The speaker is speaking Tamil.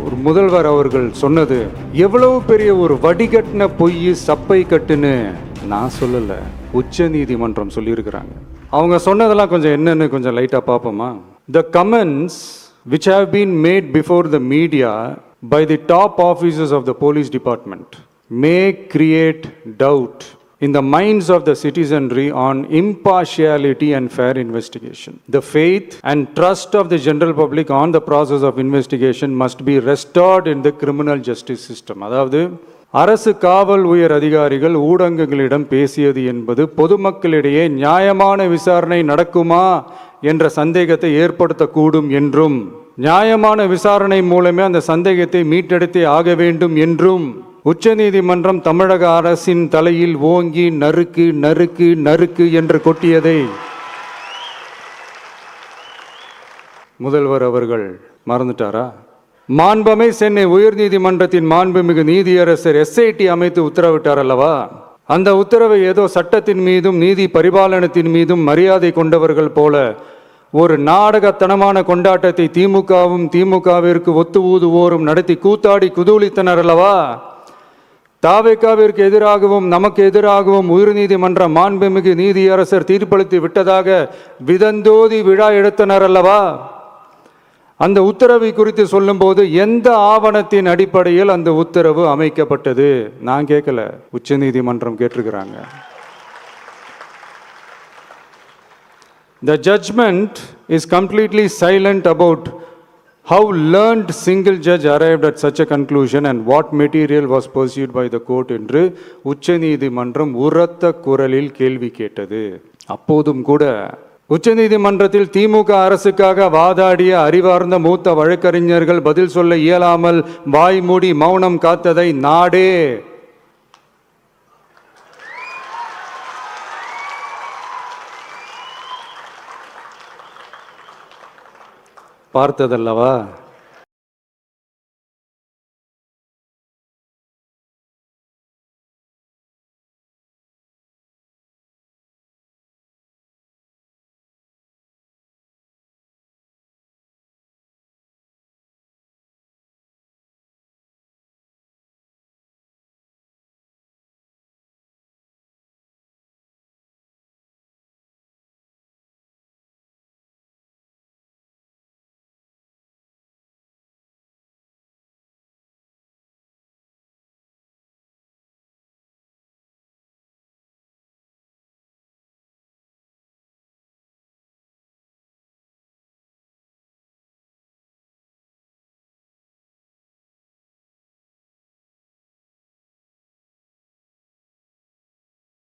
ஒரு முதல்வர் அவர்கள் சொன்னது எவ்வளவு பெரிய ஒரு வடிகட்டின பொய் சப்பை கட்டுன்னு நான் சொல்லலை, உச்ச நீதிமன்றம் சொல்லியிருக்கிறாங்க. அவங்க சொன்னதெல்லாம் கொஞ்சம் என்னன்னு கொஞ்சம் லைட்டாக பார்ப்போமா? The comments which have been made before the media by the top officers of the police department may create doubt in the minds of the citizenry on impartiality and fair investigation. The faith and trust of the general public on the process of investigation must be restored in the criminal justice system. அதாவது அரசு காவல் உயர் அதிகாரிகள் ஊடகங்களிடம் பேசியது என்பது பொதுமக்களிடையே நியாயமான விசாரணை நடக்குமா என்ற சந்தேகத்தை ஏற்படுத்தக்கூடும் என்றும், நியாயமான விசாரணை மூலமே அந்த சந்தேகத்தை மீட்டெடுத்தே ஆக வேண்டும் என்றும் உச்சநீதிமன்றம் தமிழக அரசின் தலையில் ஓங்கி நறுக்கு நறுக்கு நறுக்கு என்று கொட்டியதை முதல்வர் அவர்கள் மறந்துட்டாரா? மாண்பமை சென்னை உயர்நீதிமன்றத்தின் மாண்புமிகு நீதியரசர் SIT அமைத்து உத்தரவிட்டார் அல்லவா? அந்த உத்தரவை ஏதோ சட்டத்தின் மீதும் நீதி பரிபாலனத்தின் மீதும் மரியாதை கொண்டவர்கள் போல ஒரு நாடகத்தனமான கொண்டாட்டத்தை திமுகவிற்கு ஒத்து ஊதுவோரும் நடத்தி கூத்தாடி குதூளித்தனர் அல்லவா? தாவேகாவிற்கு எதிராகவும் நமக்கு எதிராகவும் உயர்நீதிமன்ற மாண்புமிகு நீதியரசர் தீர்ப்பளித்து விட்டதாக விதந்தோதி விழா எடுத்தனர் அல்லவா? அந்த உத்தரவை குறித்து சொல்லும்போது எந்த ஆவணத்தின் அடிப்படையில் அந்த உத்தரவு அமைக்கப்பட்டது? நான் கேட்கல, உச்ச நீதிமன்றம் கேட்டிருக்கிறாங்க. The judgment is completely silent about how learned single judge arrived at such a conclusion and what material was pursued by the court என்று உச்ச நீதிமன்றம் உரத்த குரலில் கேள்வி கேட்டது. அப்போதும் கூட உச்ச நீதிமன்றத்தில் திமுக அரசுக்காக வாதாடிய அறிவார்ந்த மூத்த வழக்கறிஞர்கள் பதில் சொல்ல இயலாமல் வாய்மூடி மௌனம் காத்ததை நாடே பார்த்ததல்லவா?